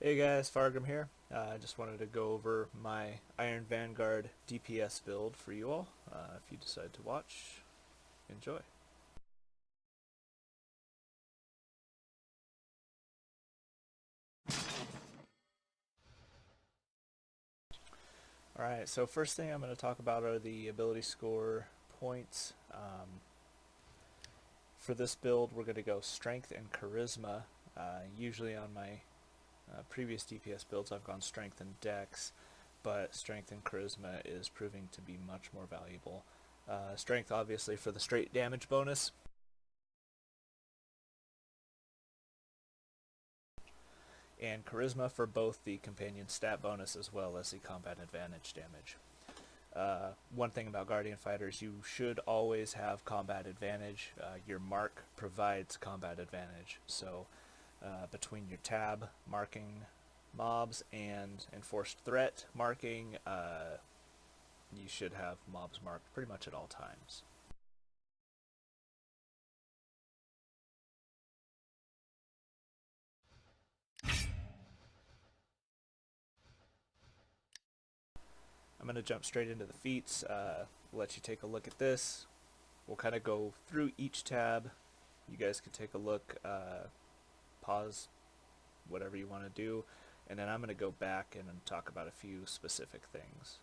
Hey guys, Fargrim here. I just wanted to go over my Iron Vanguard DPS build for you all. If you decide to watch, enjoy. Alright, so first thing I'm going to talk about are the ability score points. For this build, we're going to go Strength and Charisma. Usually on my previous DPS builds I've gone Strength and Dex, but Strength and Charisma is proving to be much more valuable. Strength obviously for the straight damage bonus, and Charisma for both the companion stat bonus as well as the combat advantage damage. One thing about Guardian Fighters, you should always have combat advantage. Your mark provides combat advantage, so between your tab marking mobs and enforced threat marking, you should have mobs marked pretty much at all times. I'm going to jump straight into the feats, let you take a look at this. We'll kind of go through each tab. You guys can take a look, pause, whatever you want to do, and then I'm going to go back and talk about a few specific things.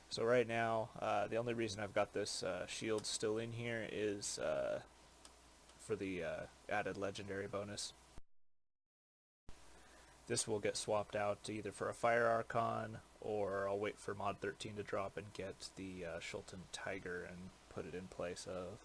So right now, the only reason I've got this shield still in here is for the added legendary bonus. This will get swapped out either for a Fire Archon, or I'll wait for mod 13 to drop and get the Shulton Tiger and put it in place of.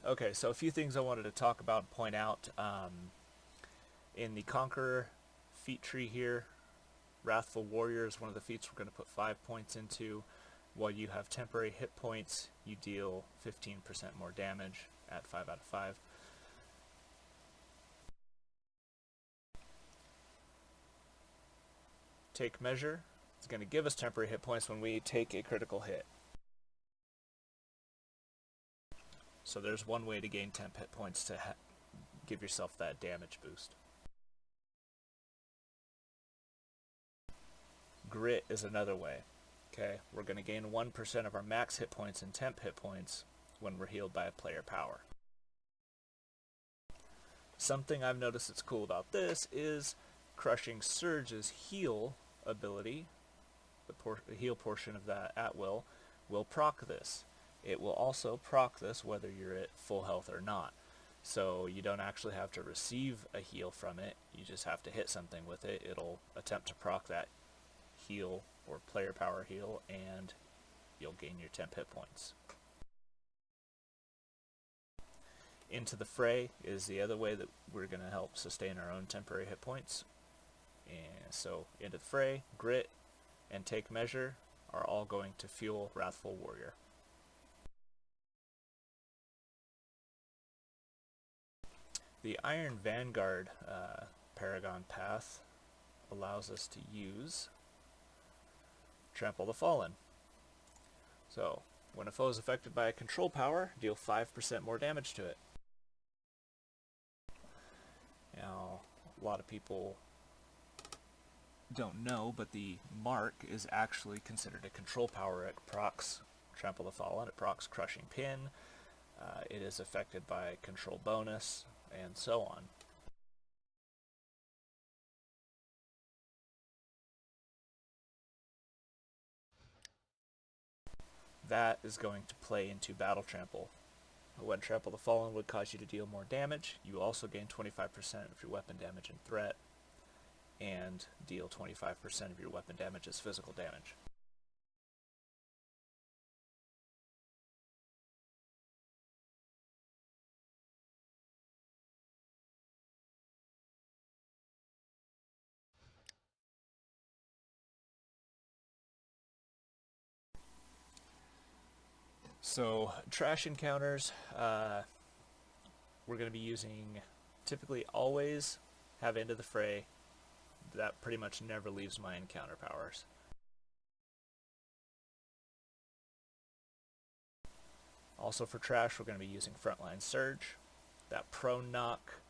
Okay, so a few things I wanted to talk about and point out. In the Conqueror feat tree here, Wrathful Warrior is one of the feats we're going to put 5 points into. While you have temporary hit points, you deal 15% more damage at 5 out of 5. Take Measure. It's going to give us temporary hit points when we take a critical hit. So there's one way to gain temp hit points to give yourself that damage boost. Grit is another way. Okay, we're going to gain 1% of our max hit points and temp hit points when we're healed by a player power. Something I've noticed that's cool about this is Crushing Surge's heal ability, the heal portion of that at will proc this. It will also proc this whether you're at full health or not. So you don't actually have to receive a heal from it, you just have to hit something with it. It'll attempt to proc that heal or player power heal, and you'll gain your temp hit points. Into the Fray is the other way that we're going to help sustain our own temporary hit points. And so Into the Fray, Grit, and Take Measure are all going to fuel Wrathful Warrior. The Iron Vanguard Paragon path allows us to use Trample the Fallen. So, when a foe is affected by a control power, deal 5% more damage to it. Now, a lot of people don't know, but the Mark is actually considered a control power. It procs Trample the Fallen, it procs Crushing Pin, it is affected by control bonus, and so on. That is going to play into Battle Trample. When Trample the Fallen would cause you to deal more damage, you also gain 25% of your weapon damage and threat, and deal 25% of your weapon damage as physical damage. So, trash encounters, we're going to be using, typically always have Into the Fray. That pretty much never leaves my encounter powers. Also for trash, we're going to be using Frontline Surge. That prone knock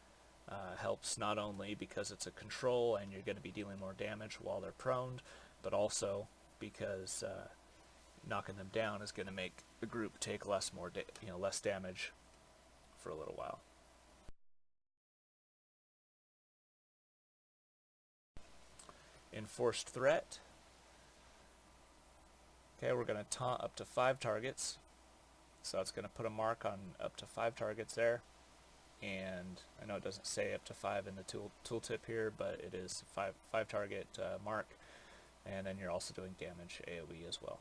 helps not only because it's a control and you're going to be dealing more damage while they're proned, but also because knocking them down is going to make the group take less damage for a little while. Enforced Threat. Okay, we're going to taunt up to 5 targets. So it's going to put a mark on up to 5 targets there. And I know it doesn't say up to 5 in the tooltip here, but it is 5 target mark. And then you're also doing damage AoE as well.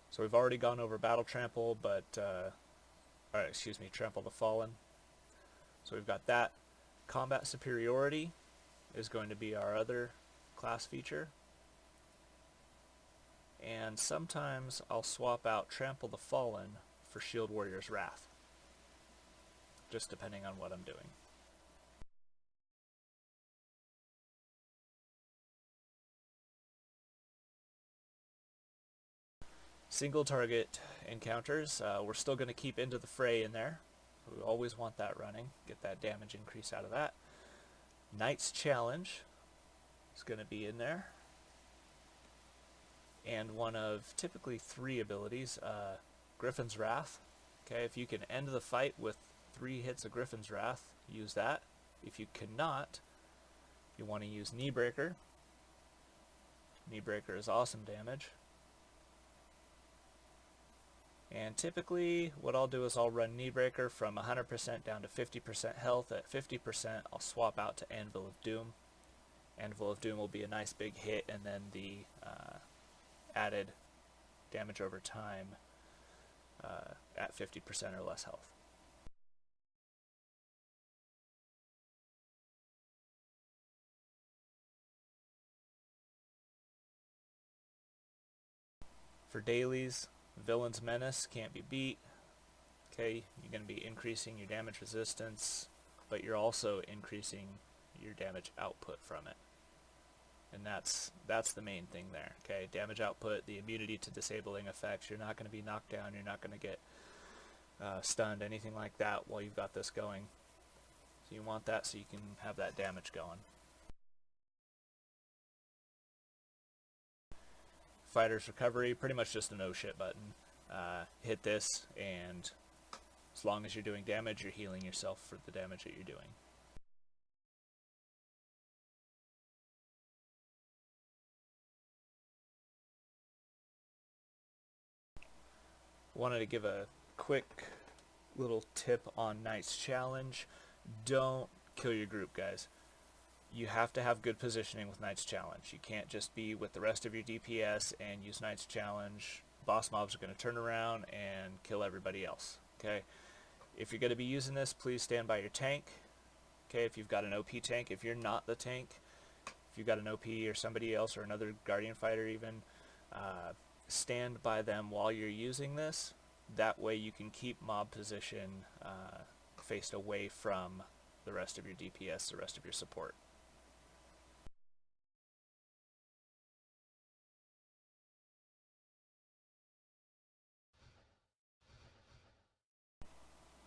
So we've already gone over Battle Trample, but Trample the Fallen. So we've got that. Combat Superiority is going to be our other class feature. And sometimes I'll swap out Trample the Fallen for Shield Warrior's Wrath, just depending on what I'm doing. Single target encounters, we're still going to keep Into the Fray in there. We always want that running, get that damage increase out of that. Knight's Challenge is going to be in there. And one of typically 3 abilities, Griffin's Wrath. Okay, if you can end the fight with 3 hits of Griffin's Wrath, use that. If you cannot, you want to use Kneebreaker. Kneebreaker is awesome damage. And typically what I'll do is I'll run Kneebreaker from 100% down to 50% health. At 50% I'll swap out to Anvil of Doom. Anvil of Doom will be a nice big hit, and then the added damage over time at 50% or less health. For dailies, Villain's Menace can't be beat. Okay, you're going to be increasing your damage resistance, but you're also increasing your damage output from it. And that's the main thing there. Okay, damage output, the immunity to disabling effects. You're not going to be knocked down. You're not going to get stunned, anything like that while you've got this going. So you want that so you can have that damage going. Fighter's Recovery, pretty much just a no shit button. Hit this, and as long as you're doing damage, you're healing yourself for the damage that you're doing. Wanted to give a quick little tip on Knight's Challenge. Don't kill your group, guys. You have to have good positioning with Knight's Challenge. You can't just be with the rest of your DPS and use Knight's Challenge. Boss mobs are going to turn around and kill everybody else. Okay? If you're going to be using this, please stand by your tank. Okay, if you've got an OP tank. If you're not the tank, if you've got an OP or somebody else or another Guardian fighter even, stand by them while you're using this. That way you can keep mob position faced away from the rest of your DPS, the rest of your support.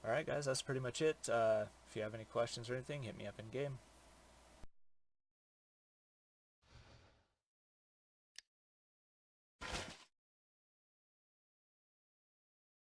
Alright guys, that's pretty much it. If you have any questions or anything, hit me up in game.